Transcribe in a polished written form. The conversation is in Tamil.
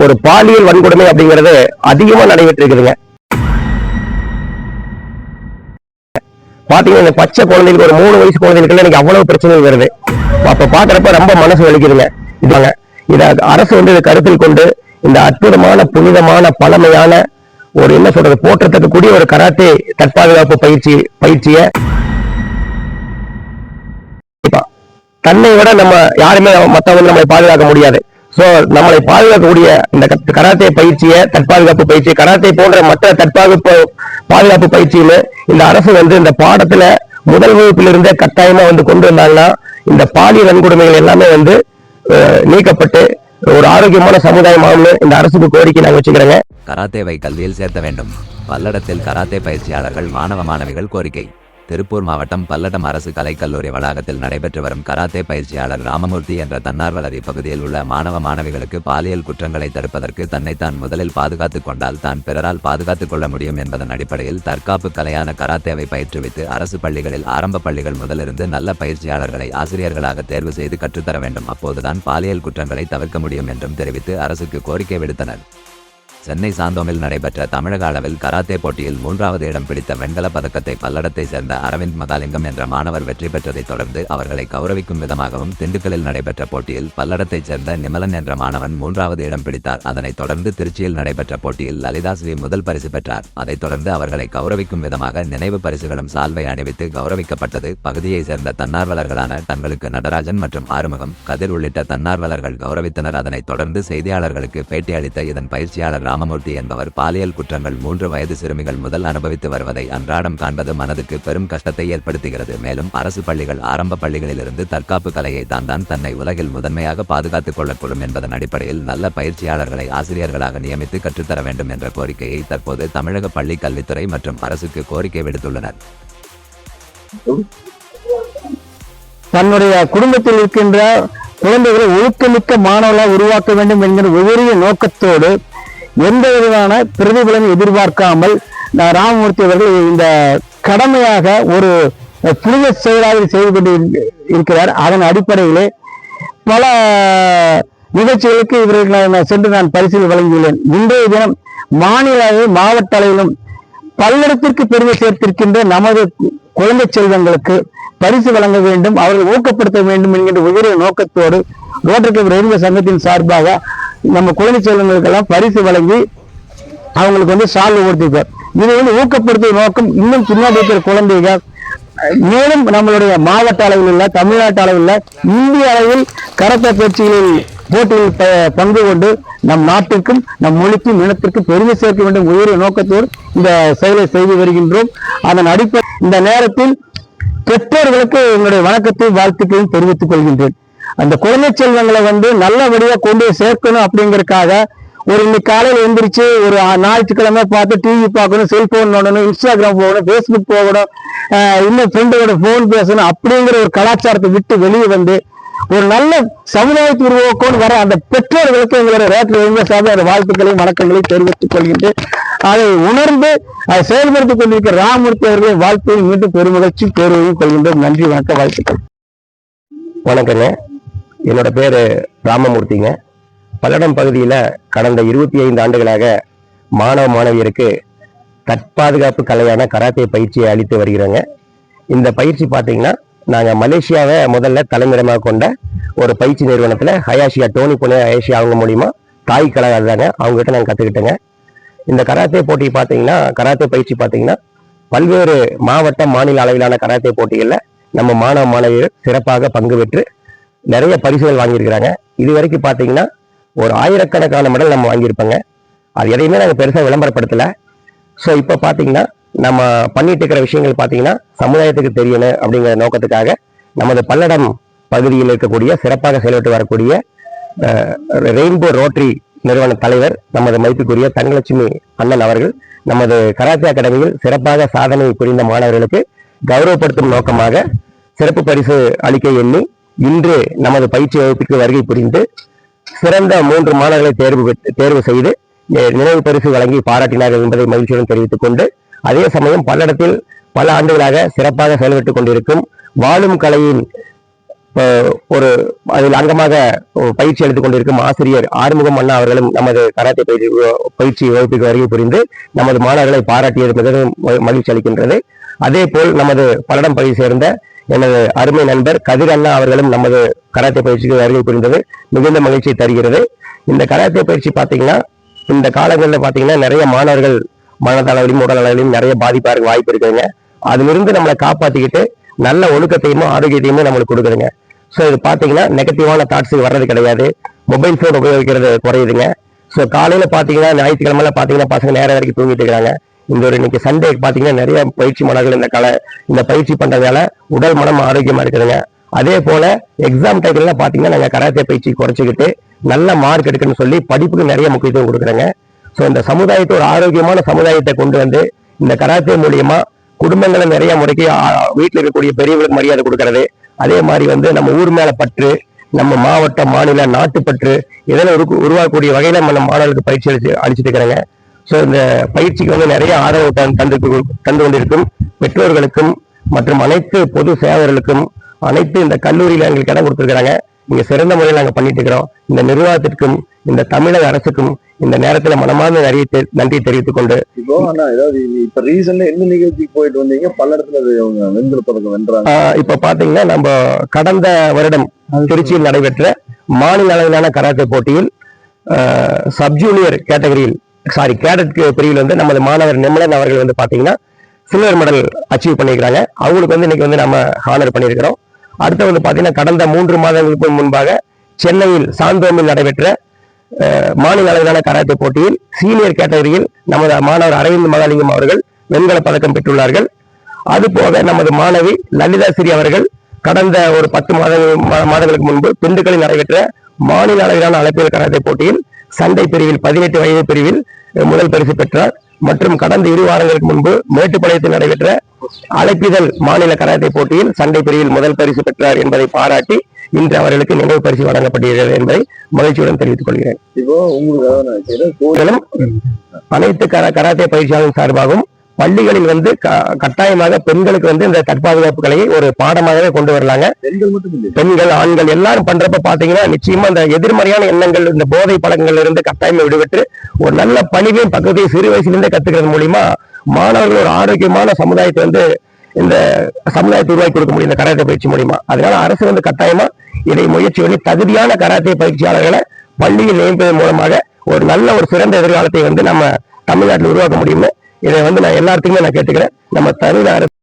ஒரு பாலியல் வன்கொடுமை அப்படிங்கிறது அதிகமா நடைபெற்று இருக்குதுங்க. பாத்தீங்கன்னா பச்சை குழந்தைகளுக்கு ஒரு 3 வயசு குழந்தைகளுக்கு எனக்கு அவ்வளவு பிரச்சனைகள் வருது. அப்ப பாக்குறப்ப ரொம்ப மனசு வலிக்குதுங்க. இத அரசு இதை கருத்தில் கொண்டு இந்த அற்புதமான புனிதமான பழமையான ஒரு என்ன சொல்றது போற்றத்தக்கக்கூடிய ஒரு கராத்தே தற்பாதுகாப்பு பயிற்சியை தன்னை விட நம்ம யாருமே மத்தவங்க நம்மளை பாதுகாக்க முடியாது. சோ நம்மளை பாதுகாக்கக்கூடிய இந்த கராத்தே பயிற்சியை தற்பாதுகாப்பு பயிற்சி கராத்தே போன்ற மற்ற பாதுகாப்பு பயிற்சின்னு இந்த அரசு இந்த பாடத்துல முதல் வகுப்பிலிருந்தே கட்டாயமா கொண்டு வந்தாங்கன்னா இந்த பாலியல் வன்கொடுமைகள் எல்லாமே நீக்கப்பட்டு ஒரு ஆரோக்கியமான சமுதாயமாகனு இந்த அரசுக்கு கோரிக்கை நாங்கள் வச்சுக்கிறோங்க. கராத்தேவை கல்வியில் சேர்த்த வேண்டும். பல்லடத்தில் கராத்தே பயிற்சியாளர்கள் மாணவ மாணவிகள் கோரிக்கை. திருப்பூர் மாவட்டம் பல்லடம் அரசு கலைக்கல்லூரி வளாகத்தில் நடைபெற்று வரும் கராத்தே பயிற்சியாளர் ராமமூர்த்தி என்ற தன்னார்வலர் இப்பகுதியில் உள்ள மாணவ மாணவிகளுக்கு பாலியல் குற்றங்களை தடுப்பதற்கு தன்னைத்தான் முதலில் பாதுகாத்துக் கொண்டால் தான் பிறரால் பாதுகாத்துக் கொள்ள முடியும் என்பதன் அடிப்படையில் தற்காப்பு கலையான கராத்தேவை பயிற்றுவித்து அரசு பள்ளிகளில் ஆரம்ப பள்ளிகள் முதலிருந்து நல்ல பயிற்சியாளர்களை ஆசிரியர்களாக தேர்வு செய்து கற்றுத்தர வேண்டும். அப்போதுதான் பாலியல் குற்றங்களை தவிர்க்க முடியும் என்றும் தெரிவித்து அரசுக்கு கோரிக்கை விடுத்தனர். சென்னை சாந்தோமில் நடைபெற்ற தமிழக அளவில் கராத்தே போட்டியில் 3வது இடம் பிடித்த வெண்கல பதக்கத்தை பல்லடத்தை சேர்ந்த அரவிந்த் மகாலிங்கம் என்ற மாணவர் வெற்றி பெற்றதை தொடர்ந்து அவர்களை கௌரவிக்கும் விதமாகவும் திண்டுக்கல்லில் நடைபெற்ற போட்டியில் பல்லடத்தைச் சேர்ந்த நிமலன் என்ற மாணவன் 3வது இடம் பிடித்தார். அதனைத் தொடர்ந்து திருச்சியில் நடைபெற்ற போட்டியில் லலிதாஸ்ரீ முதல் பரிசு பெற்றார். அதைத் தொடர்ந்து அவர்களை கௌரவிக்கும் விதமாக நினைவு பரிசுகளும் சால்வை அணிவித்து கௌரவிக்கப்பட்டது. பகுதியை சேர்ந்த தன்னார்வலர்களான தங்களுக்கு நடராஜன் மற்றும் ஆறுமுகம் கதிர் உள்ளிட்ட தன்னார்வலர்கள் கௌரவித்தனர். அதனைத் தொடர்ந்து செய்தியாளர்களுக்கு பேட்டி அளித்த இதன் பயிற்சியாளர் ராமமூர்த்தி என்பவர் பாலியல் குற்றங்கள் 3 வயது சிறுமிகள் முதல் அனுபவித்து வருவதை அன்றாடம் காண்பது மனதுக்கு பெரும் கஷ்டத்தை ஏற்படுத்துகிறது. மேலும் அரசு பள்ளிகள் ஆரம்ப பள்ளிகளிலிருந்து தற்காப்பு கலையை தான் தன்னை உலகில் முதன்மையாக பாதுகாத்துக் கொள்ளக்கூடும் என்பதன் அடிப்படையில் நல்ல பயிற்சியாளர்களை ஆசிரியர்களாக நியமித்து கற்றுத்தர வேண்டும் என்ற கோரிக்கையை தற்போது தமிழக பள்ளி கல்வித்துறை மற்றும் அரசுக்கு கோரிக்கை விடுத்துள்ளனர். தன்னுடைய குடும்பத்தில் இருக்கின்ற குழந்தைகளை ஒழுக்கமிக்க மாணவர்களாக உருவாக்க வேண்டும் என்கிற உயரிய நோக்கத்தோடு எந்த விதமான பிரதிபலன் எதிர்பார்க்காமல் ராமமூர்த்தி அவர்கள் இந்த கடமையாக ஒரு புனித செயலாக செய்து கொண்டு இருக்கிறார். அதன் அடிப்படையிலே பல நிகழ்ச்சிகளுக்கு இவர்கள் சென்று நான் பரிசில் வழங்கியுள்ளேன். இன்றைய தினம் மாநில மாவட்ட அளவிலும் பல்லடத்திற்கு பெருமை சேர்த்திருக்கின்ற நமது குழந்தை செல்வங்களுக்கு பரிசு வழங்க வேண்டும், அவர்கள் ஊக்கப்படுத்த வேண்டும் என்கின்ற உயரிய நோக்கத்தோடு ரோட்டரி கிளப் ரயில்வே சங்கத்தின் சார்பாக நம்ம குழந்தை செல்வங்களுக்கெல்லாம் பரிசு வழங்கி அவங்களுக்கு சால்வை கொடுத்திருக்கார். இதை ஊக்கப்படுத்தும் நோக்கம் இன்னும் பின்னாடி இருக்கிற குழந்தைகள் மேலும் நம்மளுடைய மாவட்ட அளவில் உள்ள தமிழ்நாட்டு அளவில் இந்திய அளவில் கராத்தே பயிற்சிகளில் போட்டியில் பங்கு கொண்டு நம் நாட்டிற்கும் நம் மொழிக்கும் இனத்திற்கும் பெருமை சேர்க்க வேண்டும் உயரிய நோக்கத்தோடு இந்த செயலை செய்து வருகின்றோம். அதன் அடிப்படை இந்த நேரத்தில் பெற்றோர்களுக்கு என்னுடைய வணக்கத்தை வாழ்த்துக்களையும் தெரிவித்துக் கொள்கின்றேன். அந்த குழந்தை செல்வங்களை நல்லபடியா கொண்டு சேர்க்கணும் அப்படிங்கறதுக்காக ஒரு இன்னைக்கு காலையில் எழுந்திரிச்சு ஒரு ஞாயிற்றுக்கிழமை பார்த்து டிவி பார்க்கணும், செல்போன் நோடணும், இன்ஸ்டாகிராம் போகணும், பேஸ்புக் போகணும், இன்னும் ஃப்ரெண்டோட போன் பேசணும் அப்படிங்கிற ஒரு கலாச்சாரத்தை விட்டு வெளியே ஒரு நல்ல சமுதாயத்தை உருவாக்கணும் வர அந்த பெற்றோர்களுக்கு எங்களுடைய ரோட்டரி ரயில்வே சார்ந்த வாழ்த்துக்களையும் வணக்கங்களையும் தெரிவித்துக் கொள்கின்றேன். அதை உணர்ந்து அதை செயல்படுத்திக் கொண்டிருக்கிற ராமமூர்த்தி அவர்களை வாழ்த்தையும் மீண்டும் பெருமகிழ்ச்சி பேருவையும் கொள்கின்றோம். நன்றி, வணக்கம், வாழ்த்துக்கள். வணக்கங்க. என்னோட பேரு ராமமூர்த்திங்க. பல்லடம் பகுதியில கடந்த 25 ஆண்டுகளாக மாணவ மாணவியருக்கு தற்பாதுகாப்பு கலையான கராத்தே பயிற்சியை அளித்து வருகிறோங்க. இந்த பயிற்சி பார்த்தீங்கன்னா நாங்க மலேசியாவை முதல்ல தலைமையிடமாக கொண்ட ஒரு பயிற்சி நிறுவனத்துல ஹயாஷியா டோனி புனே ஹயாஷியா அவங்க மூலியமா தாய் கலை தாங்க அவங்ககிட்ட நாங்கள் கத்துக்கிட்டேங்க. இந்த கராத்தே போட்டி பார்த்தீங்கன்னா கராத்தே பயிற்சி பார்த்தீங்கன்னா பல்வேறு மாவட்ட மாநில அளவிலான கராத்தே போட்டிகளில் நம்ம மாணவ மாணவியர் சிறப்பாக பங்கு பெற்று நிறைய பரிசுகள் வாங்கியிருக்கிறாங்க. இது வரைக்கும் பார்த்தீங்கன்னா ஒரு 1000கணக்கான மெடல் நம்ம வாங்கியிருப்போங்க. அது எதையுமே நாங்கள் பெருசாக விளம்பரப்படுத்தலை. ஸோ இப்போ பார்த்தீங்கன்னா நம்ம பண்ணிட்டு இருக்கிற விஷயங்கள் பார்த்தீங்கன்னா சமுதாயத்துக்கு தெரியணும் அப்படிங்கிற நோக்கத்துக்காக நமது பல்லடம் பகுதியில் இருக்கக்கூடிய சிறப்பாக செயல்பட்டு வரக்கூடிய ரெயின்போ ரோட்டரி நிறுவன தலைவர் நமது மதிப்புக்குரிய தங்கலட்சுமி அண்ணன் அவர்கள் நமது கராத்தே அகாடமியில் சிறப்பாக சாதனை புரிந்த மாணவர்களுக்கு கௌரவப்படுத்தும் நோக்கமாக சிறப்பு பரிசு அளிக்க எண்ணி இன்று நமது பயிற்சி வகுப்புக்கு வருகை புரிந்து சிறந்த 3 மாணவர்களை தேர்வு செய்து நினைவு பரிசு வழங்கி பாராட்டினார்கள் என்பதை மகிழ்ச்சியுடன் தெரிவித்துக் கொண்டு, அதே சமயம் பல்லடத்தில் பல ஆண்டுகளாக சிறப்பாக செயல்பட்டுக் கொண்டிருக்கும் வாழும் கலையின் ஒரு அதில் அங்கமாக பயிற்சி அளித்துக் கொண்டிருக்கும் ஆசிரியர் ஆறுமுகம் அண்ணா அவர்களும் நமது கராத்தே பயிற்சி வகுப்புக்கு வருகை புரிந்து நமது மாணவர்களை பாராட்டியது மிகவும் மகிழ்ச்சி அளிக்கின்றது. அதே போல் நமது பல்லடம் பகுதியை சேர்ந்த எனது அருமை நண்பர் கதிர் அண்ணா அவர்களும் நமது கராத்தே பயிற்சிக்கு வருகை புரிந்தது மிகுந்த மகிழ்ச்சியை தருகிறது. இந்த கராத்தே பயிற்சி பார்த்தீங்கன்னா இந்த காலங்களில் பார்த்தீங்கன்னா நிறைய மாணவர்கள் மனதளவிலும் உடல் அளவிலும் நிறைய பாதிப்பாருக்கு வாய்ப்பு இருக்குதுங்க. அதிலிருந்து நம்மளை காப்பாற்றிக்கிட்டு நல்ல ஒழுக்கத்தையும் ஆரோக்கியத்தையுமே நம்மளுக்கு கொடுக்குதுங்க. ஸோ இது பார்த்தீங்கன்னா நெகட்டிவான தாட்ஸ் வர்றது கிடையாது. மொபைல் ஃபோன் உபயோகிக்கிறது குறையுதுங்க. ஸோ காலையில் பார்த்தீங்கன்னா ஞாயிற்றுக்கிழமையில பார்த்தீங்கன்னா பசங்க நேரம் வரைக்கும் தூங்கிட்டு இருக்கிறாங்க. இன்னைக்கு சண்டே பார்த்தீங்கன்னா நிறைய பயிற்சி மாணவர்கள் இந்த பயிற்சி பண்றதால உடல் மனம் ஆரோக்கியமா இருக்குதுங்க. அதே போல எக்ஸாம் டைம்ல பார்த்தீங்கன்னா நாங்கள் கராத்தே பயிற்சி குறைச்சிக்கிட்டு நல்ல மார்க் எடுக்கணும்னு சொல்லி படிப்புக்கு நிறைய முக்கியத்துவம் கொடுக்குறேங்க. ஸோ இந்த சமுதாயத்தை ஒரு ஆரோக்கியமான சமுதாயத்தை கொண்டு வந்து இந்த கராத்தே மூலியமா குடும்பங்களை நிறைய முறைக்கு வீட்டில் இருக்கக்கூடிய பெரியவர்களுக்கு மரியாதை கொடுக்கறது, அதே மாதிரி நம்ம ஊர் மேல பற்று, நம்ம மாவட்டம் மாநில நாட்டுப்பற்று இதெல்லாம் உருவாக்கக்கூடிய வகையில நம்ம மாணவர்களுக்கு பயிற்சி அளிச்சுட்டு இருக்கிறாங்க. ஸோ இந்த பயிற்சிக்கு நிறைய ஆதரவு தந்து கொண்டிருக்கும் பெற்றோர்களுக்கும் மற்றும் அனைத்து பொது சேவர்களுக்கும் அனைத்து இந்த கல்லூரியில எங்களுக்கு இடம் கொடுத்துருக்காங்க. இங்க சிறந்த முறையில் நாங்கள் பண்ணிட்டு இருக்கிறோம். இந்த நிர்வாகத்திற்கும் இந்த தமிழக அரசுக்கும் இந்த நேரத்துல மனமார்ந்த நிறைய நன்றி தெரிவித்துக் கொண்டு இப்ப ரீசன்ல எந்த நிகழ்ச்சிக்கு போயிட்டு வந்தீங்க? பல்லடத்துல வெண்கல பதக்கம் வென்றாங்க. இப்ப பாத்தீங்கன்னா நம்ம கடந்த வருடம் திருச்சியில் நடைபெற்ற மாநில அளவிலான கராத்தே போட்டியில் சப் ஜூனியர் கேடட் பிரிவில் நமது மாணவர் நிமலன் அவர்கள் பாத்தீங்கன்னா சில்வர் மெடல் அச்சீவ் பண்ணியிருக்காங்க. அவங்களுக்கு இன்னைக்கு நம்ம ஹானர் பண்ணியிருக்கிறோம். அடுத்து பாத்தீங்கன்னா கடந்த 3 மாதங்களுக்கு முன்பாக சென்னையில் சாந்தோமில் நடைபெற்ற மாநில அளவிலான கராத்தே போட்டியில் சீனியர் கேட்டகரியில் நமது மாணவர் அரவிந்த் மகாலிங்கம் அவர்கள் வெண்கல பதக்கம் பெற்றுள்ளார்கள். அதுபோக நமது மாணவி லலிதா ஸ்ரீ அவர்கள் கடந்த ஒரு 10 மாதங்களுக்கு முன்பு திண்டுக்கல்லில் நடைபெற்ற மாநில அளவிலான அழைப்பியல் கராத்தே போட்டியில் சண்டை பிரிவில் 18 வயது பிரிவில் முதல் பரிசு பெற்றார். மற்றும் கடந்த 2 வாரங்களுக்கு முன்பு மேட்டுப்பாளையத்தில் நடைபெற்ற அழைப்பிதழ் மாநில கராத்தே போட்டியில் சண்டை பிரிவில் முதல் பரிசு பெற்றார் என்பதை பாராட்டி இன்று அவர்களுக்கு நினைவு பரிசு வழங்கப்படுகிறது என்பதை மகிழ்ச்சியுடன் தெரிவித்துக் கொள்கிறேன். இப்போ உங்களுக்கு அனைத்து கராத்தே பயிற்சியாளர்கள் சார்பாகவும் பள்ளிகளில் கட்டாயமாக பெண்களுக்கு இந்த தற்பாதுகாப்பு கலையை ஒரு பாடமாகவே கொண்டு வரலாங்க. பெண்கள் ஆண்கள் எல்லாரும் பண்றப்ப பாத்தீங்கன்னா நிச்சயமா இந்த எதிர்மறையான எண்ணங்கள் இந்த போதை பழக்கங்கள்ல இருந்து கட்டாயமா விடுபட்டு ஒரு நல்ல பணிவையும் பக்கத்தையும் சிறு வயசுலேருந்தே கத்துக்கிறது மூலியமா மாணவர்கள் ஒரு ஆரோக்கியமான சமுதாயத்தை இந்த சமுதாயத்தை உருவாக்கி கொடுக்க முடியும் இந்த கராத்தே பயிற்சி மூலியமா. அதனால அரசு கட்டாயமா இதை முயற்சி பண்ணி தகுதியான கராத்தே பயிற்சியாளர்களை பள்ளியில் நியமிப்பதன் மூலமாக ஒரு நல்ல ஒரு சிறந்த எதிர்காலத்தை நம்ம தமிழ்நாட்டில் உருவாக்க முடியும்னு இதை நான் எல்லாத்துக்குமே கேட்டுக்கிறேன். நம்ம தமிழ் அரசு